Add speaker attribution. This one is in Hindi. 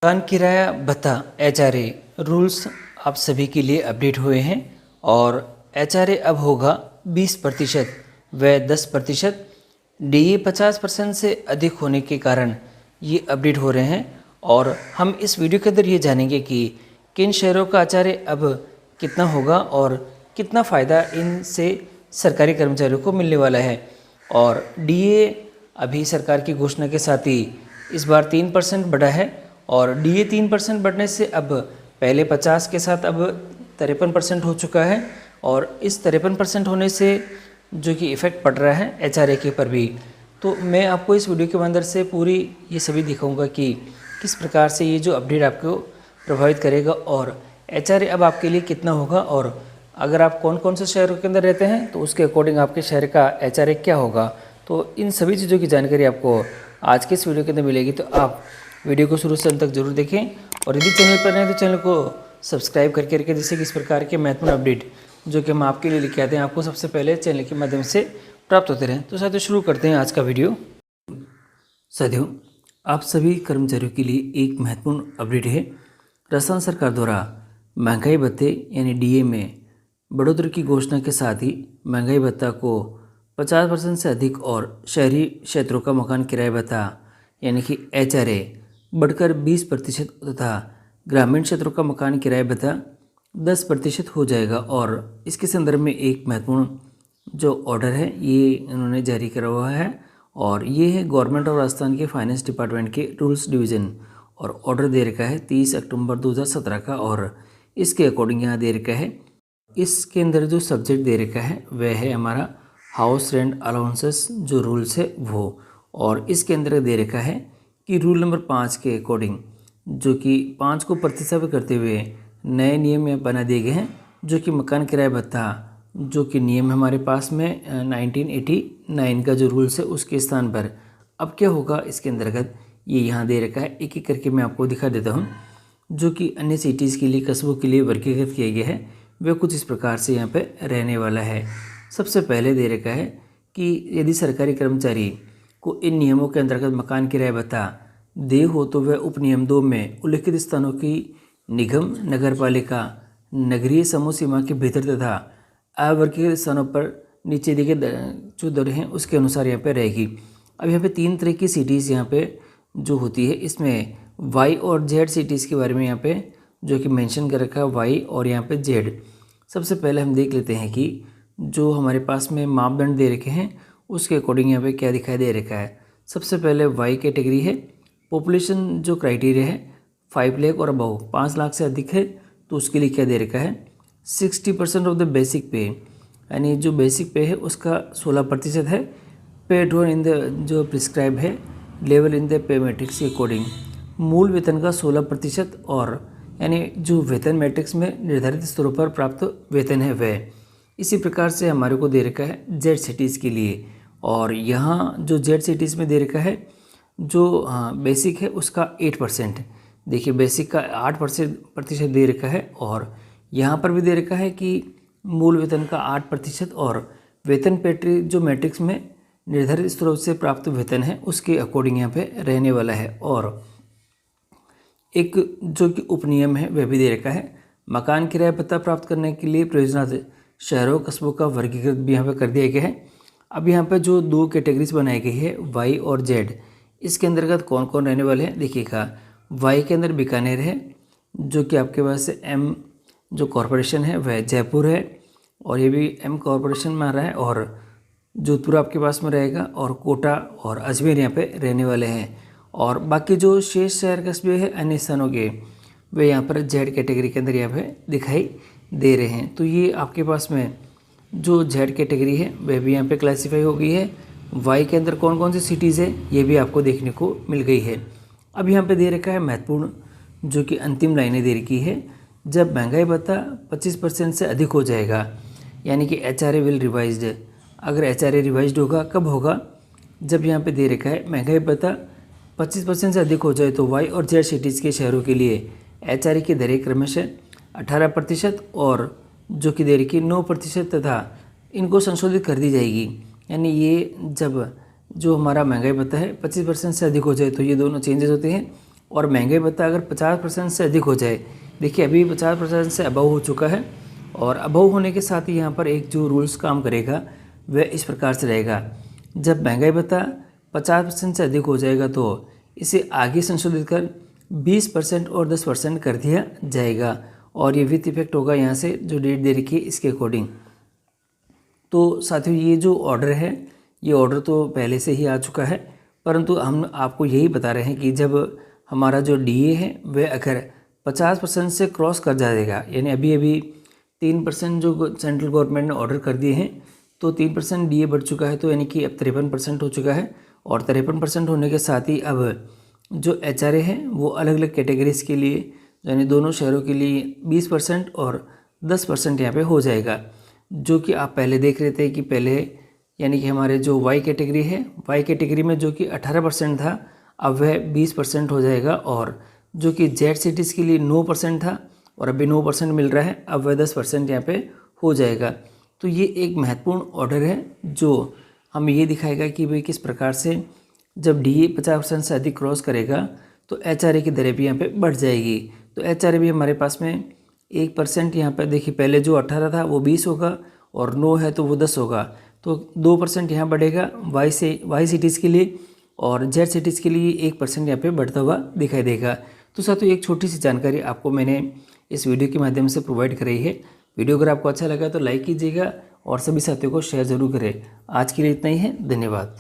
Speaker 1: मकान किराया भत्ता HRA रूल्स आप सभी के लिए अपडेट हुए हैं और HRA अब होगा 20% व 10%। DA 50% से अधिक होने के कारण ये अपडेट हो रहे हैं और हम इस वीडियो के अंदर ये जानेंगे कि किन शहरों का HRA अब कितना होगा और कितना फ़ायदा इनसे सरकारी कर्मचारियों को मिलने वाला है। और DA अभी सरकार की घोषणा के साथ ही इस बार 3% बढ़ा है और DA 3% बढ़ने से अब पहले 50 के साथ अब 53% हो चुका है और इस 53% होने से जो कि इफ़ेक्ट पड़ रहा है HRA के पर भी। तो मैं आपको इस वीडियो के अंदर से पूरी ये सभी दिखाऊंगा कि किस प्रकार से ये जो अपडेट आपको प्रभावित करेगा और HRA अब आपके लिए कितना होगा और अगर आप कौन कौन से शहरों के अंदर रहते हैं तो उसके अकॉर्डिंग आपके शहर का HRA क्या होगा। तो इन सभी चीज़ों की जानकारी आपको आज के इस वीडियो के अंदर मिलेगी, तो आप वीडियो को शुरू से अंत तक जरूर देखें और यदि चैनल पर नए तो चैनल को सब्सक्राइब करके रखें, जिससे कि इस प्रकार के महत्वपूर्ण अपडेट जो कि हम आपके लिए लेके आते हैं आपको सबसे पहले चैनल के माध्यम से प्राप्त होते रहें। तो साथियों शुरू करते हैं आज का वीडियो। साथियों, आप सभी कर्मचारियों के लिए एक महत्वपूर्ण अपडेट है। राजस्थान सरकार द्वारा महंगाई भत्ते यानी DA में बढ़ोतरी की घोषणा के साथ ही महंगाई भत्ता को 50% से अधिक और शहरी क्षेत्रों का मकान किराया भत्ता यानी कि HRA बढ़कर 20% तथा ग्रामीण क्षेत्रों का मकान किराया भत्ता 10% हो जाएगा। और इसके संदर्भ में एक महत्वपूर्ण जो ऑर्डर है ये इन्होंने जारी करा हुआ है और ये है गवर्नमेंट ऑफ राजस्थान के फाइनेंस डिपार्टमेंट के रूल्स डिवीज़न और ऑर्डर दे रखा है 30 अक्टूबर 2017 का और इसके अकॉर्डिंग यहाँ दे रखा है। इसके अंदर जो सब्जेक्ट दे रखा है वह है हमारा हाउस रेंट अलाउंसेस जो रूल्स है वो, और इसके अंदर दे रखा है कि रूल नंबर 5 के अकॉर्डिंग जो कि 5 को प्रतिस्थापित करते हुए नए नियम यहाँ बना दिए गए हैं, जो कि मकान किराया भत्ता जो कि नियम हमारे पास में 1989 का जो रूल्स है उसके स्थान पर अब क्या होगा इसके अंतर्गत ये यहाँ दे रखा है। एक एक करके मैं आपको दिखा देता हूँ। जो कि अन्य सिटीज़ के लिए कस्बों के लिए वर्गीकृत किया गया है वह कुछ इस प्रकार से यहाँ पे रहने वाला है। सबसे पहले दे रखा है कि यदि सरकारी कर्मचारी को इन नियमों के अंतर्गत मकान किराया भत्ता दे हो तो वह उपनियम 2 में उल्लिखित स्थानों की निगम, नगरपालिका, नगरीय समूह सीमा के भीतर तथा अवर्गीकृत स्थानों पर नीचे दिए गए जो दर हैं उसके अनुसार यहाँ पे रहेगी। अब यहाँ पे 3 तरह की सिटीज़ यहाँ पे जो होती है, इसमें Y और Z सिटीज़ के बारे में यहाँ पे जो कि मेंशन कर रखा है Y और यहाँ पे Z। सबसे पहले हम देख लेते हैं कि जो हमारे पास में मापदंड दे रखे हैं उसके अकॉर्डिंग यहाँ पे क्या दिखाई दे रखा है। सबसे पहले Y कैटेगरी है, पॉपुलेशन जो क्राइटेरिया है 5 लाख और अबव 5 लाख से अधिक है तो उसके लिए क्या दे रखा है 60% ऑफ द बेसिक पे, यानी जो बेसिक पे है उसका 16% है। पेड इन द जो प्रिस्क्राइब है level in the pay matrix के अकॉर्डिंग मूल वेतन का 16% और यानी जो वेतन मैट्रिक्स में निर्धारित स्तरों पर प्राप्त वेतन है वह। इसी प्रकार से हमारे को दे रखा है Z सिटीज़ के लिए, और यहाँ जो Z सिटीज़ में दे रखा है जो बेसिक है उसका 8%। देखिए बेसिक का 8% दे रखा है और यहाँ पर भी दे रखा है कि मूल वेतन का 8% और वेतन पेट्री जो मैट्रिक्स में निर्धारित स्रोत से प्राप्त वेतन है उसके अकॉर्डिंग यहाँ पे रहने वाला है। और एक जो कि उपनियम है वह भी दे रखा है, मकान किराया भत्ता प्राप्त करने के लिए प्रयोजनार्थ शहरों कस्बों का वर्गीकृत भी यहाँ पे कर दिया गया है। अब यहाँ पे जो 2 कैटेगरीज बनाई गई है Y और Z, इसके अंतर्गत कौन कौन रहने वाले हैं देखिएगा। Y के अंदर बीकानेर है, जो कि आपके पास M जो कॉरपोरेशन है वह जयपुर है और ये भी M कॉरपोरेशन में आ रहा है, और जोधपुर आपके पास में रहेगा, और कोटा और अजमेर यहाँ पे रहने वाले हैं। और बाकी जो शेष शहर कस्बे हैं अन्य स्थानों के वे यहाँ पर Z कैटेगरी के अंदर यहाँ पे दिखाई दे रहे हैं। तो ये आपके पास में जो Z कैटेगरी है वह भी यहाँ पे क्लासीफाई हो गई है। Y के अंदर कौन कौन सी सिटीज़ है ये भी आपको देखने को मिल गई है। अब यहाँ पे दे रखा है महत्वपूर्ण जो कि अंतिम लाइनें दे रखी है, जब महंगाई भत्ता 25% से अधिक हो जाएगा यानी कि HRA विल रिवाइज्ड। अगर HRA रिवाइज्ड होगा कब होगा, जब यहाँ पे दे रखा है महंगाई भत्ता 25% से अधिक हो जाए तो Y और Z सिटीज़ के शहरों के लिए HRA की दरें क्रमशः 18% और जो कि दे रखी 9% तथा इनको संशोधित कर दी जाएगी। यानी ये जब जो हमारा महंगाई भत्ता है 25% से अधिक हो जाए तो ये दोनों चेंजेस होते हैं। और महंगाई भत्ता अगर 50% से अधिक हो जाए, देखिए अभी 50% से अबव हो चुका है, और अबव होने के साथ ही यहाँ पर एक जो रूल्स काम करेगा वह इस प्रकार से रहेगा। जब महंगाई भत्ता 50% से अधिक हो जाएगा तो इसे आगे संशोधित कर 20% और 10% कर दिया जाएगा, और ये विथ इफेक्ट होगा यहाँ से जो डेट दे रखी है इसके अकॉर्डिंग। तो साथियों ये जो ऑर्डर है, ये ऑर्डर तो पहले से ही आ चुका है, परंतु हम आपको यही बता रहे हैं कि जब हमारा जो डीए है वह अगर 50% से क्रॉस कर जाएगा, यानी अभी 3% जो सेंट्रल गवर्नमेंट ने ऑर्डर कर दिए हैं, तो 3% डीए बढ़ चुका है, तो यानी कि अब 53% हो चुका है। और 53% होने के साथ ही अब जो एचआरए है वो अलग अलग कैटेगरीज के लिए, यानी दोनों शहरों के लिए 20% और 10% यहाँ पे हो जाएगा। जो कि आप पहले देख रहे थे कि पहले यानी कि हमारे जो वाई कैटेगरी है, वाई कैटेगरी में जो कि 18% था, अब वह 20% हो जाएगा। और जो कि जेड सिटीज़ के लिए 9% था और अभी 9% मिल रहा है, अब वह 10% यहाँ पे हो जाएगा। तो ये एक महत्वपूर्ण ऑर्डर है जो हमें ये दिखाएगा कि भाई किस प्रकार से जब डीए 50% से अधिक क्रॉस करेगा तो एचआरए की दरें भी यहाँ पे बढ़ जाएगी। तो एचआरए भी हमारे पास में 1% यहाँ पे देखिए, पहले जो 18 था वो 20 होगा और 9 है तो वो 10 होगा, तो 2% यहाँ बढ़ेगा वाई सिटीज़ के लिए, और जेड सिटीज़ के लिए 1% यहाँ पे बढ़ता हुआ दिखाई देगा। तो साथियों एक छोटी सी जानकारी आपको मैंने इस वीडियो के माध्यम से प्रोवाइड कराई है। वीडियो अगर आपको अच्छा लगा तो लाइक कीजिएगा और सभी साथियों को शेयर ज़रूर करें। आज के लिए इतना ही है, धन्यवाद।